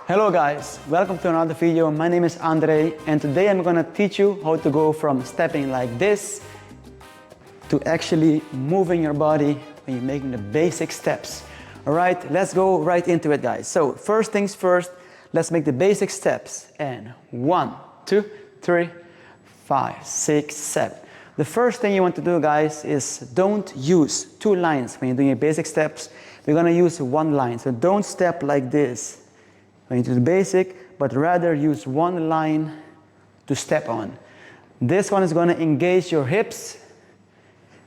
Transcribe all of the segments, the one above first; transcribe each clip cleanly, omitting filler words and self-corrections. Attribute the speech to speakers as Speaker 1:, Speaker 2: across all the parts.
Speaker 1: Hello guys, welcome to another video. My name is Andre and today I'm gonna teach you how to go from stepping like this to actually moving your body when you're making the basic steps. Alright, let's go right into it guys. So first things first, let's make the basic steps. And 1, 2, 3, 5, 6, 7. The first thing you want to do guys is don't use two lines when you're doing your basic steps. We're gonna use one line. So don't step like this when you do the basic, but rather use one line to step on. This one is going to engage your hips,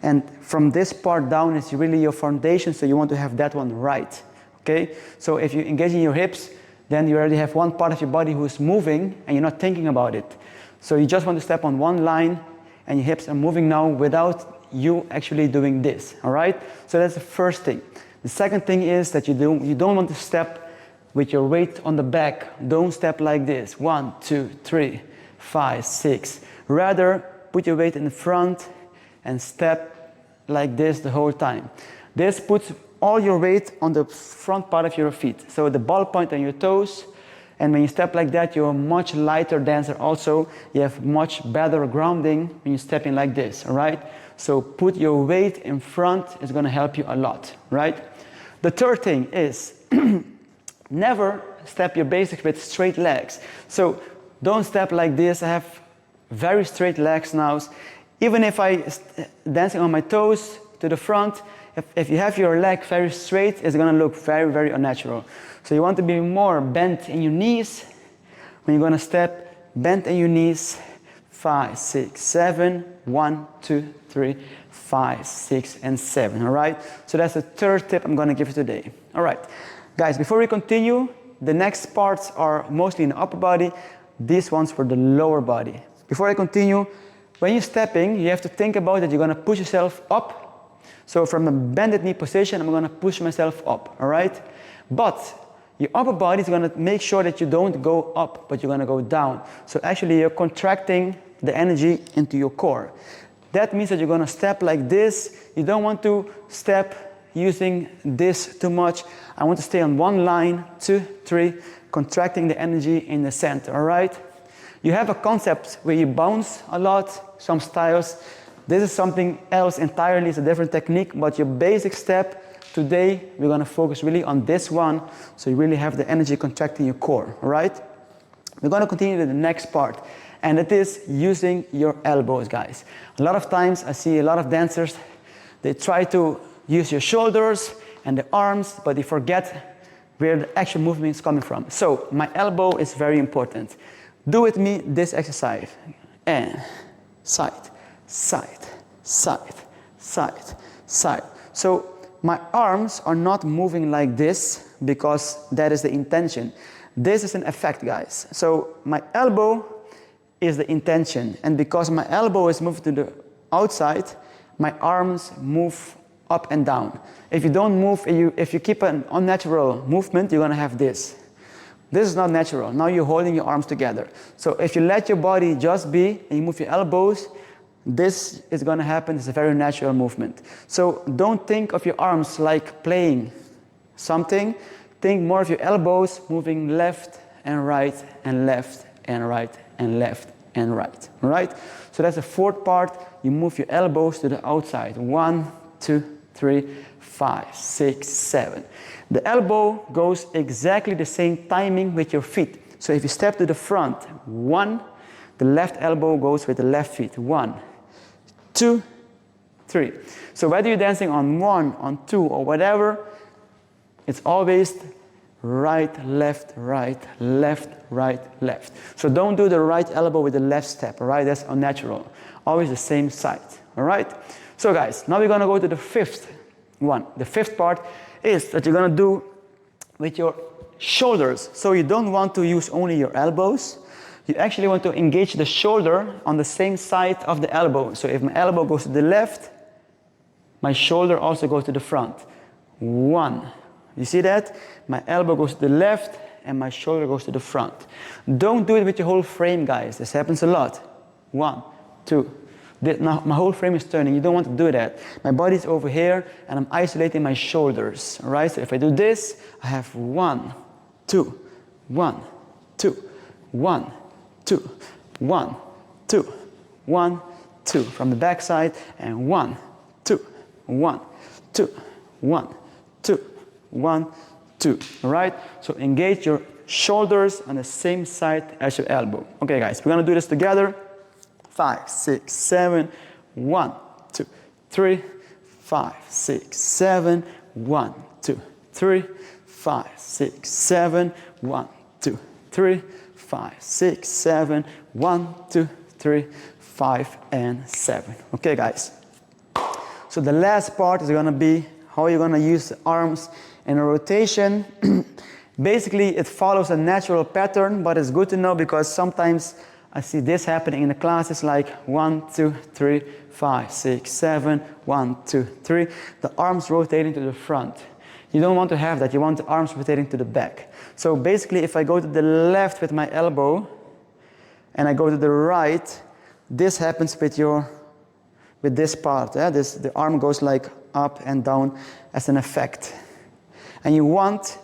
Speaker 1: and from this part down is really your foundation, so you want to have that one right. Okay? So if you engage in your hips, then you already have one part of your body who's moving and you're not thinking about it. So you just want to step on one line and your hips are moving now without you actually doing this. Alright? So that's the first thing. The second thing is that you don't want to step with your weight on the back. Don't step like this. 1, 2, 3, 5, 6. Rather, put your weight in the front and step like this the whole time. This puts all your weight on the front part of your feet. So the ball point on your toes. And when you step like that, you're a much lighter dancer also. You have much better grounding when you're stepping like this, all right? So put your weight in front. It's going to help you a lot, right? The third thing is never step your basics with straight legs. So don't step like this. I have very straight legs now. Even if I dancing on my toes to the front, if you have your leg very straight, it's going to look very, very unnatural. So you want to be more bent in your knees. When you're going to step, bend in your knees. 5, 6, 7. 1, 2, 3, 5, 6, and 7. All right? So that's the third tip I'm going to give you today. All right. Guys, before we continue, the next parts are mostly in the upper body. These ones for the lower body. Before I continue, when you're stepping, you have to think about that you're going to push yourself up. So from a bended knee position, I'm going to push myself up, all right? But your upper body is going to make sure that you don't go up, but you're going to go down. So actually, you're contracting the energy into your core. That means that you're going to step like this. You don't want to step using this too much. I want to stay on one line, 2, 3, contracting the energy in the center, all right? You have a concept where you bounce a lot, some styles. This is something else entirely, it's a different technique, but your basic step, today we're gonna focus really on this one, so you really have the energy contracting your core, all right? We're gonna continue to the next part, and it is using your elbows, guys. A lot of times I see a lot of dancers, they try to use your shoulders and the arms, but they forget where the actual movement is coming from. So my elbow is very important. Do with me this exercise. And side, side, side, side, side. So my arms are not moving like this because that is the intention. This is an effect, guys. So my elbow is the intention. And because my elbow is moving to the outside, my arms move up and down. If you don't move, if you keep an unnatural movement, you're going to have this. This is not natural. Now you're holding your arms together. So if you let your body just be and you move your elbows, this is going to happen. It's a very natural movement. So don't think of your arms like playing something. Think more of your elbows moving left and right and left and right and left and right. All right? So that's the fourth part. You move your elbows to the outside. 1, 2, 3, 5, 6, 7. The elbow goes exactly the same timing with your feet. So if you step to the front, 1, the left elbow goes with the left feet. 1, 2, 3. So whether you're dancing on 1, on 2, or whatever, it's always right, left, right, left, right, left. So don't do the right elbow with the left step, all right? That's unnatural. Always the same side, all right? So guys, now we're going to go to the fifth one. The fifth part is that you're going to do with your shoulders. So you don't want to use only your elbows. You actually want to engage the shoulder on the same side of the elbow. So if my elbow goes to the left, my shoulder also goes to the front. 1. You see that? My elbow goes to the left and my shoulder goes to the front. Don't do it with your whole frame, guys. This happens a lot. 1, 2. Now my whole frame is turning. You don't want to do that. My body's over here and I'm isolating my shoulders. All right? So if I do this, I have 1, 2, 1, 2, 1, 2, 1, 2, 1, 2. From the back side, and 1, 2, 1, 2, 1, 2, 1, 2. All right? So engage your shoulders on the same side as your elbow. Okay, guys, we're gonna do this together. 5, 6, 7, 1, 2, 3, 5, 6, 7, 1, 2, 3, 5, 6, 7, 1, 2, 3, 5, 6, 7, 1, 2, 3, 5, and 7. Okay, guys. So the last part is gonna be how you're gonna use the arms in a rotation. Basically, it follows a natural pattern, but it's good to know because sometimes I see this happening in the classes like 1, 2, 3, 5, 6, 7, 1, 2, 3. The arms rotating to the front. You don't want to have that. You want the arms rotating to the back. So basically, if I go to the left with my elbow and I go to the right, this happens with this part. Yeah? The arm goes like up and down as an effect. And you want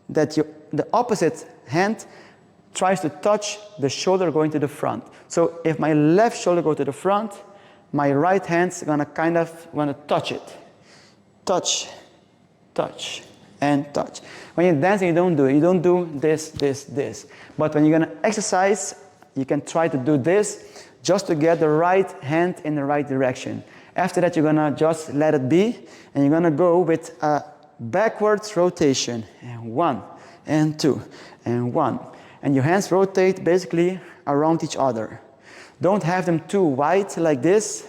Speaker 1: that the opposite hand tries to touch the shoulder going to the front. So if my left shoulder goes to the front, my right hand's gonna kind of wanna touch it. Touch, touch, and touch. When you're dancing, you don't do it. You don't do this, this, this. But when you're gonna exercise, you can try to do this just to get the right hand in the right direction. After that, you're gonna just let it be, and you're gonna go with a backwards rotation. And 1, and 2, and 1. And your hands rotate basically around each other. Don't have them too wide like this.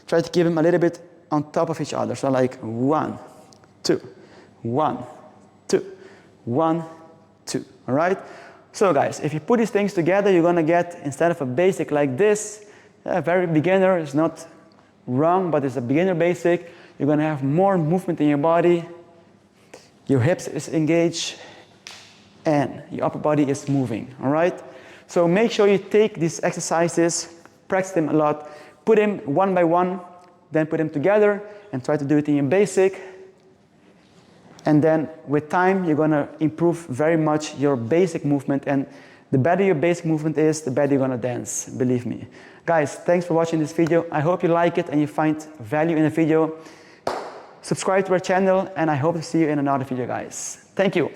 Speaker 1: Try to keep them a little bit on top of each other. So like 1, 2, 1, 2, 1, 2. All right? So guys, if you put these things together, you're gonna get, instead of a basic like this, a very beginner, it's not wrong, but it's a beginner basic. You're gonna have more movement in your body. Your hips is engaged, and your upper body is moving, all right? So make sure you take these exercises, practice them a lot, put them one by one, then put them together, and try to do it in your basic. And then with time, you're gonna improve very much your basic movement, and the better your basic movement is, the better you're gonna dance, believe me. Guys, thanks for watching this video. I hope you like it and you find value in the video. Subscribe to our channel, and I hope to see you in another video, guys. Thank you.